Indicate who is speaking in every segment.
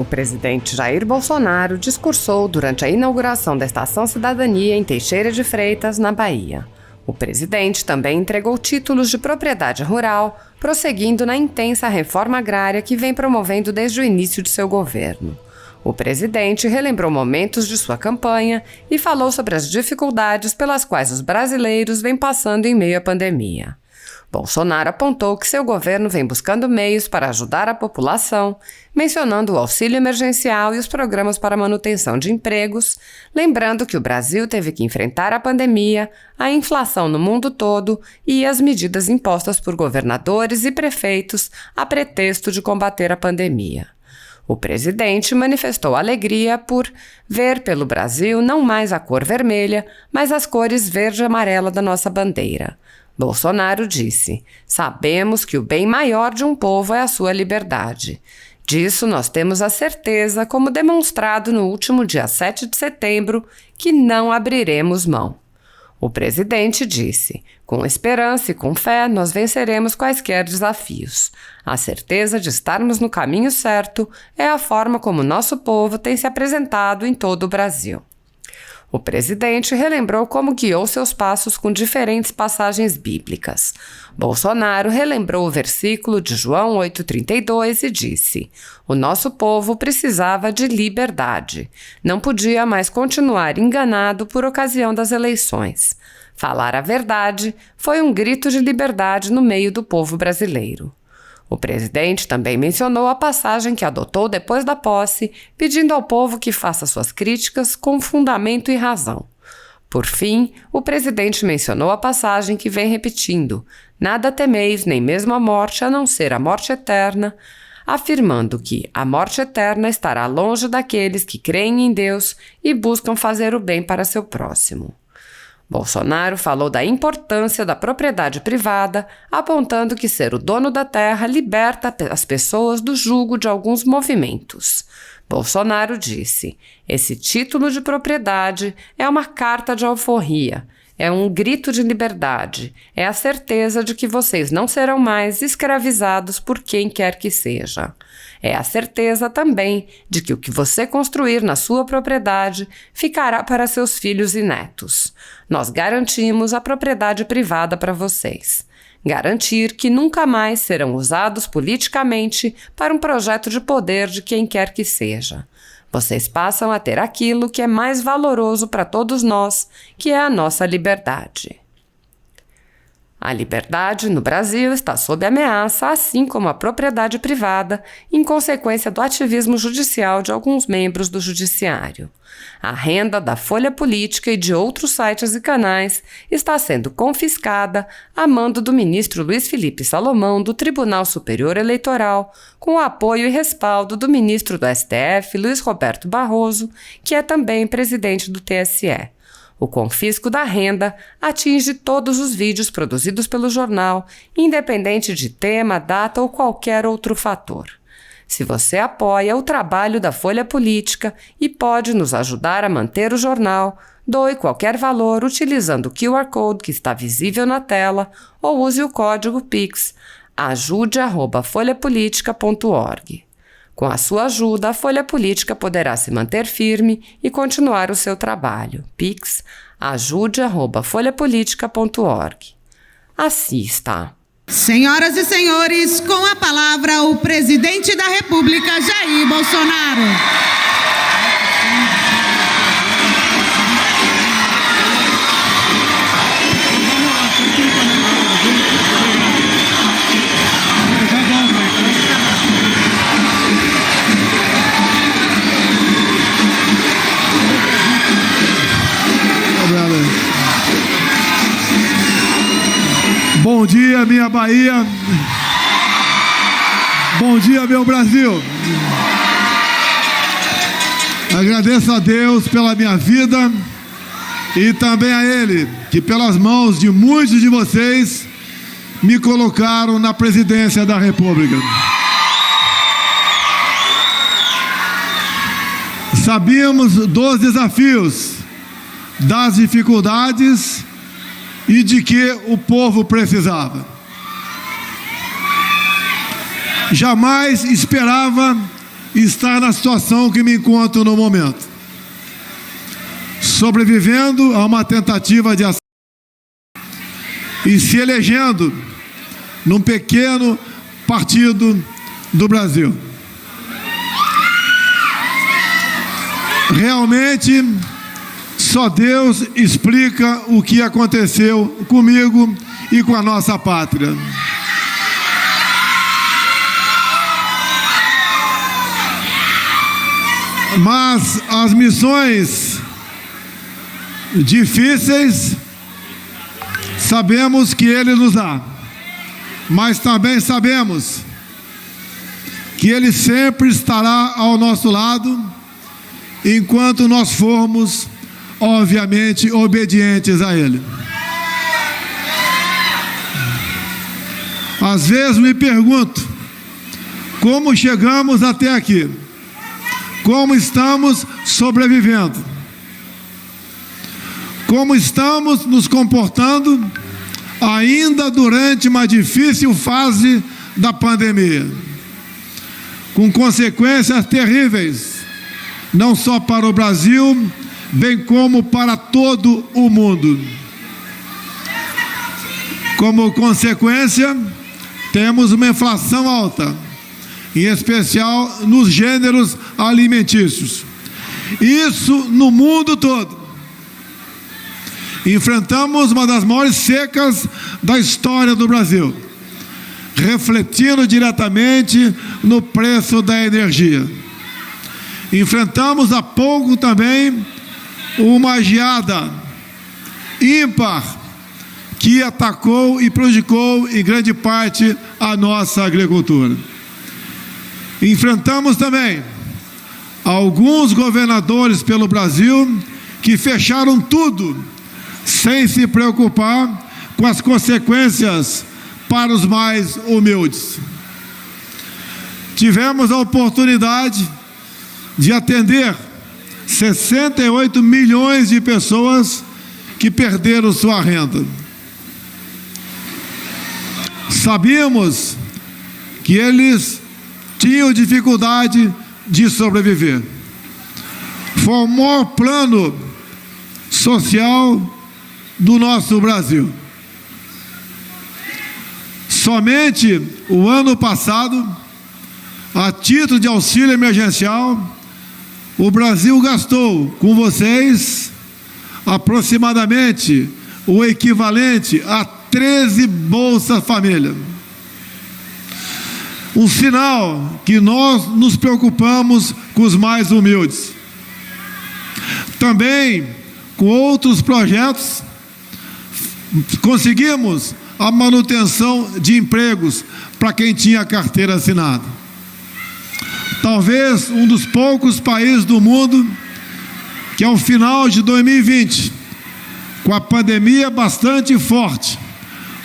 Speaker 1: O presidente Jair Bolsonaro discursou durante a inauguração da Estação Cidadania em Teixeira de Freitas, na Bahia. O presidente também entregou títulos de propriedade rural, prosseguindo na intensa reforma agrária que vem promovendo desde o início de seu governo. O presidente relembrou momentos de sua campanha e falou sobre as dificuldades pelas quais os brasileiros vêm passando em meio à pandemia. Bolsonaro apontou que seu governo vem buscando meios para ajudar a população, mencionando o auxílio emergencial e os programas para manutenção de empregos, lembrando que o Brasil teve que enfrentar a pandemia, a inflação no mundo todo e as medidas impostas por governadores e prefeitos a pretexto de combater a pandemia. O presidente manifestou alegria por ver pelo Brasil não mais a cor vermelha, mas as cores verde e amarela da nossa bandeira. Bolsonaro disse: "Sabemos que o bem maior de um povo é a sua liberdade. Disso nós temos a certeza, como demonstrado no último dia 7 de setembro, que não abriremos mão." O presidente disse: "Com esperança e com fé, nós venceremos quaisquer desafios. A certeza de estarmos no caminho certo é a forma como nosso povo tem se apresentado em todo o Brasil." O presidente relembrou como guiou seus passos com diferentes passagens bíblicas. Bolsonaro relembrou o versículo de João 8,32 e disse: "O nosso povo precisava de liberdade. Não podia mais continuar enganado por ocasião das eleições. Falar a verdade foi um grito de liberdade no meio do povo brasileiro." O presidente também mencionou a passagem que adotou depois da posse, pedindo ao povo que faça suas críticas com fundamento e razão. Por fim, o presidente mencionou a passagem que vem repetindo: "Nada temeis, nem mesmo a morte, a não ser a morte eterna", afirmando que a morte eterna estará longe daqueles que creem em Deus e buscam fazer o bem para seu próximo. Bolsonaro falou da importância da propriedade privada, apontando que ser o dono da terra liberta as pessoas do jugo de alguns movimentos. Bolsonaro disse: "Esse título de propriedade é uma carta de alforria, é um grito de liberdade, é a certeza de que vocês não serão mais escravizados por quem quer que seja. É a certeza também de que o que você construir na sua propriedade ficará para seus filhos e netos. Nós garantimos a propriedade privada para vocês. Garantir que nunca mais serão usados politicamente para um projeto de poder de quem quer que seja. Vocês passam a ter aquilo que é mais valoroso para todos nós, que é a nossa liberdade." A liberdade no Brasil está sob ameaça, assim como a propriedade privada, em consequência do ativismo judicial de alguns membros do judiciário. A renda da Folha Política e de outros sites e canais está sendo confiscada a mando do ministro Luiz Felipe Salomão do Tribunal Superior Eleitoral, com o apoio e respaldo do ministro do STF, Luiz Roberto Barroso, que é também presidente do TSE. O confisco da renda atinge todos os vídeos produzidos pelo jornal, independente de tema, data ou qualquer outro fator. Se você apoia o trabalho da Folha Política e pode nos ajudar a manter o jornal, doe qualquer valor utilizando o QR Code que está visível na tela ou use o código PIX ajude@folhapolitica.org. Com a sua ajuda, a Folha Política poderá se manter firme e continuar o seu trabalho. Pix ajude@folhapolitica.org. Assista.
Speaker 2: Senhoras e senhores, com a palavra o presidente da República, Jair Bolsonaro.
Speaker 3: Bom dia, minha Bahia. Bom dia, meu Brasil. Agradeço a Deus pela minha vida e também a Ele, que pelas mãos de muitos de vocês me colocaram na presidência da República. Sabíamos dos desafios, das dificuldades e de que o povo precisava. Jamais esperava estar na situação que me encontro no momento, sobrevivendo a uma tentativa de assassinato e se elegendo num pequeno partido do Brasil. Realmente, só Deus explica o que aconteceu comigo e com a nossa pátria. Mas as missões difíceis, sabemos que Ele nos dá, mas também sabemos que Ele sempre estará ao nosso lado, enquanto nós formos, obviamente, obedientes a Ele. Às vezes me pergunto, como chegamos até aqui? Como estamos sobrevivendo? Como estamos nos comportando ainda durante uma difícil fase da pandemia, com consequências terríveis, não só para o Brasil, bem como para todo o mundo. Como consequência, temos uma inflação alta, em especial nos gêneros alimentícios. Isso no mundo todo. Enfrentamos uma das maiores secas da história do Brasil, refletindo diretamente no preço da energia. Enfrentamos há pouco também uma geada ímpar que atacou e prejudicou em grande parte a nossa agricultura. Enfrentamos também alguns governadores pelo Brasil que fecharam tudo sem se preocupar com as consequências para os mais humildes. Tivemos a oportunidade de atender 68 milhões de pessoas que perderam sua renda. Sabíamos que eles tinham dificuldade de sobreviver. Foi o maior plano social do nosso Brasil. Somente o ano passado, a título de auxílio emergencial, o Brasil gastou com vocês aproximadamente o equivalente a 13 Bolsas Família. Um sinal que nós nos preocupamos com os mais humildes. Também, com outros projetos, conseguimos a manutenção de empregos para quem tinha carteira assinada. Talvez um dos poucos países do mundo que ao final de 2020, com a pandemia bastante forte,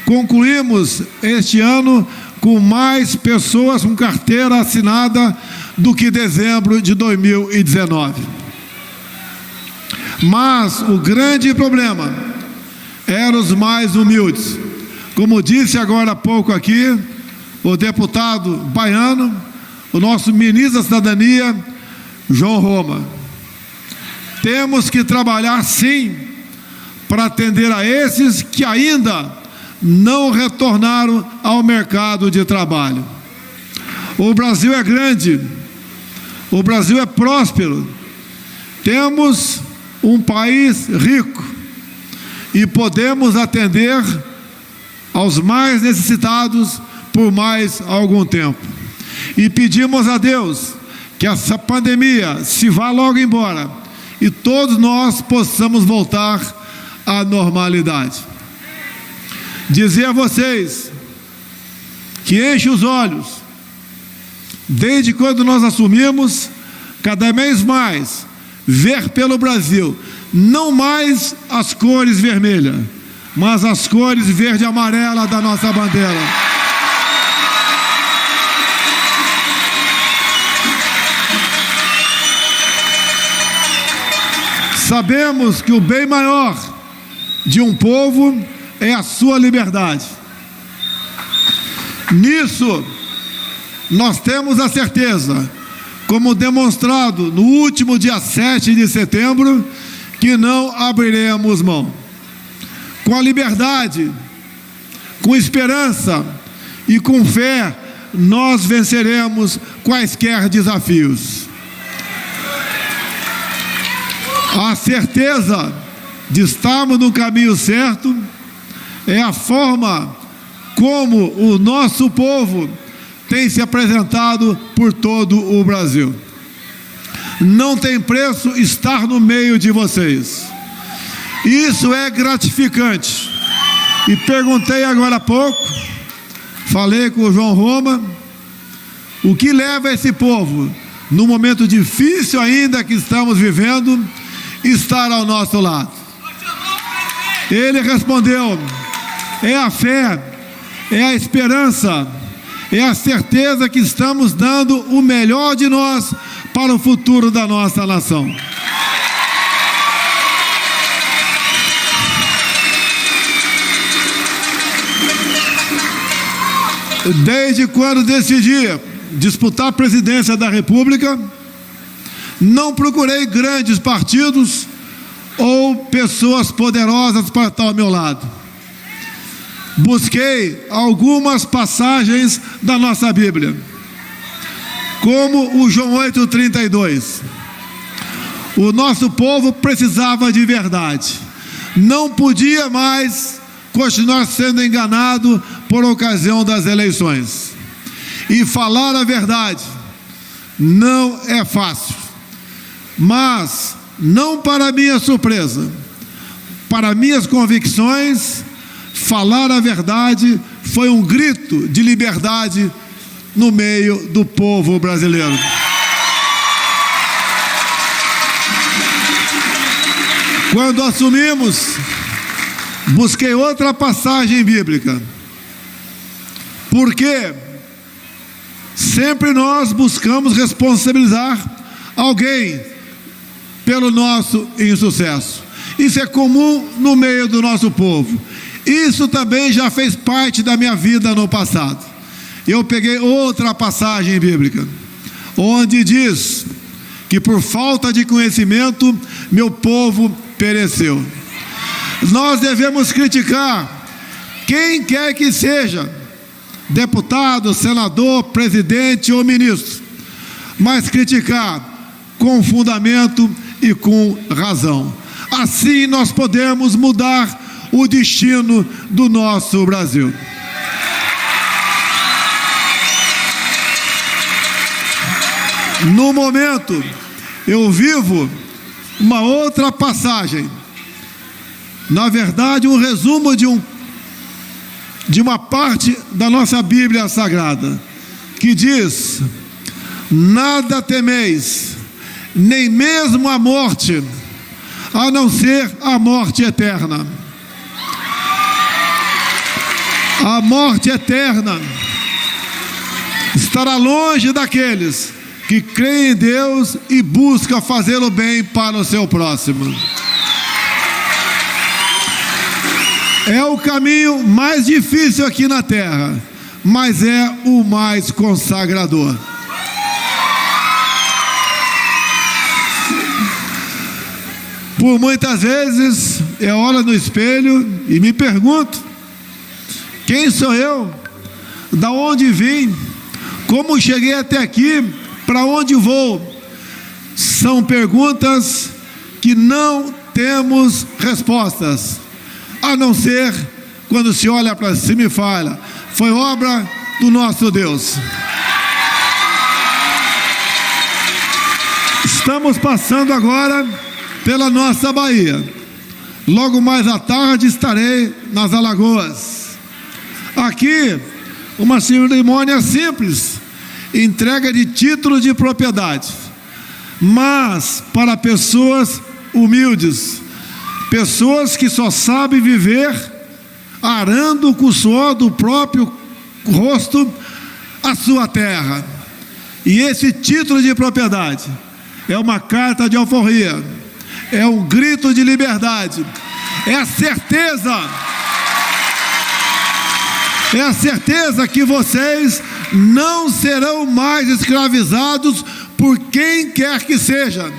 Speaker 3: concluímos este ano com mais pessoas com carteira assinada do que dezembro de 2019. Mas o grande problema eram os mais humildes. Como disse agora há pouco aqui o deputado baiano, o nosso ministro da Cidadania, João Roma. Temos que trabalhar sim para atender a esses que ainda não retornaram ao mercado de trabalho. O Brasil é grande, o Brasil é próspero, temos um país rico e podemos atender aos mais necessitados por mais algum tempo. E pedimos a Deus que essa pandemia se vá logo embora e todos nós possamos voltar à normalidade. Dizer a vocês que enche os olhos, desde quando nós assumimos, cada vez mais, ver pelo Brasil, não mais as cores vermelhas, mas as cores verde e amarela da nossa bandeira. Sabemos que o bem maior de um povo é a sua liberdade. Nisso, nós temos a certeza como demonstrado no último dia 7 de setembro, que não abriremos mão. Com a liberdade, com esperança e com fé, nós venceremos quaisquer desafios. A certeza de estarmos no caminho certo é a forma como o nosso povo tem se apresentado por todo o Brasil. Não tem preço estar no meio de vocês. Isso é gratificante. E perguntei agora há pouco, falei com o João Roma, o que leva esse povo, no momento difícil ainda que estamos vivendo, estar ao nosso lado. Ele respondeu: é a fé, é a esperança, é a certeza que estamos dando o melhor de nós para o futuro da nossa nação. Desde quando decidi disputar a presidência da República, não procurei grandes partidos ou pessoas poderosas para estar ao meu lado. Busquei algumas passagens da nossa Bíblia, como o João 8,32. O nosso povo precisava de verdade. Não podia mais continuar sendo enganado por ocasião das eleições. E falar a verdade não é fácil. Mas, não para minha surpresa, para minhas convicções, falar a verdade foi um grito de liberdade no meio do povo brasileiro. Quando assumimos, busquei outra passagem bíblica, porque sempre nós buscamos responsabilizar alguém pelo nosso insucesso. Isso é comum no meio do nosso povo. Isso também já fez parte da minha vida no passado. Eu peguei outra passagem bíblica, onde diz que por falta de conhecimento, meu povo pereceu. Nós devemos criticar quem quer que seja, deputado, senador, presidente ou ministro, mas criticar com fundamento e com razão. Assim nós podemos mudar o destino do nosso Brasil. No momento, eu vivo uma outra passagem. Na verdade, um resumo de uma parte da nossa Bíblia Sagrada, que diz: nada temeis, nem mesmo a morte, a não ser a morte eterna. A morte eterna estará longe daqueles que creem em Deus e buscam fazer o bem para o seu próximo. É o caminho mais difícil aqui na terra, mas é o mais consagrador. Por muitas vezes eu olho no espelho e me pergunto: quem sou eu? Da onde vim? Como cheguei até aqui? Para onde vou? São perguntas que não temos respostas, a não ser quando se olha para cima e fala: foi obra do nosso Deus. Estamos passando agora pela nossa Bahia. Logo mais à tarde estarei nas Alagoas. Aqui, uma cerimônia simples, entrega de título de propriedade, mas para pessoas humildes, pessoas que só sabem viver arando com o suor do próprio rosto a sua terra. E esse título de propriedade é uma carta de alforria, é um grito de liberdade, é a certeza que vocês não serão mais escravizados por por quem quer que seja.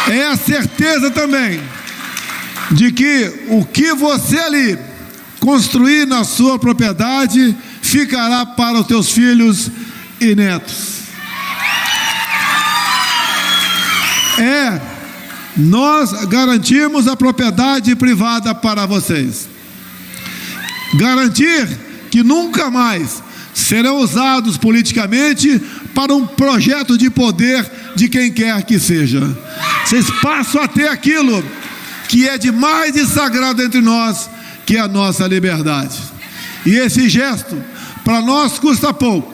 Speaker 3: É a certeza também de que o que você ali construir na sua propriedade ficará para os teus filhos e netos. Nós garantimos a propriedade privada para vocês. Garantir que nunca mais serão usados politicamente para um projeto de poder de quem quer que seja. Vocês passam a ter aquilo que é de mais de sagrado entre nós, que é a nossa liberdade. E esse gesto, para nós, custa pouco.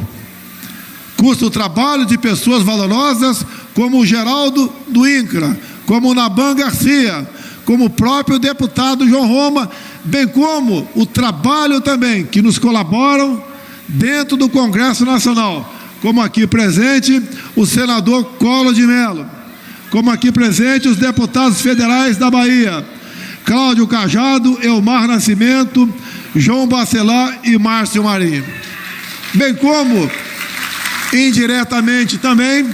Speaker 3: Custa o trabalho de pessoas valorosas, como o Geraldo do INCRA, como o Naban Garcia, como o próprio deputado João Roma, bem como o trabalho também que nos colaboram dentro do Congresso Nacional, como aqui presente o senador Collor de Mello, como aqui presente os deputados federais da Bahia, Cláudio Cajado, Elmar Nascimento, João Bacelar e Márcio Marinho, bem como indiretamente também,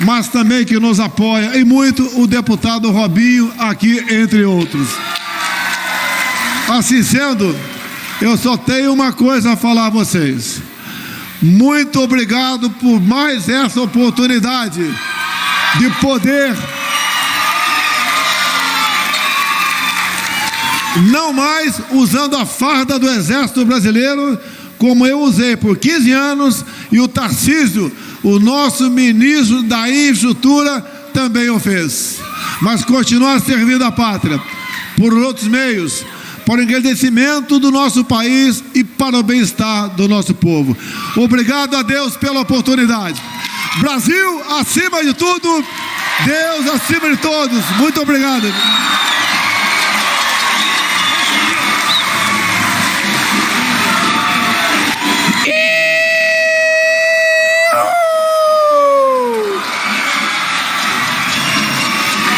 Speaker 3: mas também que nos apoia e muito, o deputado Robinho, aqui entre outros. Assim sendo, eu só tenho uma coisa a falar a vocês: muito obrigado por mais essa oportunidade de poder não mais usando a farda do Exército Brasileiro, como eu usei por 15 anos, e o Tarcísio, o nosso ministro da Infraestrutura, também o fez. Mas continuar servindo a pátria por outros meios, para o engrandecimento do nosso país e para o bem-estar do nosso povo. Obrigado a Deus pela oportunidade. Brasil acima de tudo, Deus acima de todos. Muito obrigado.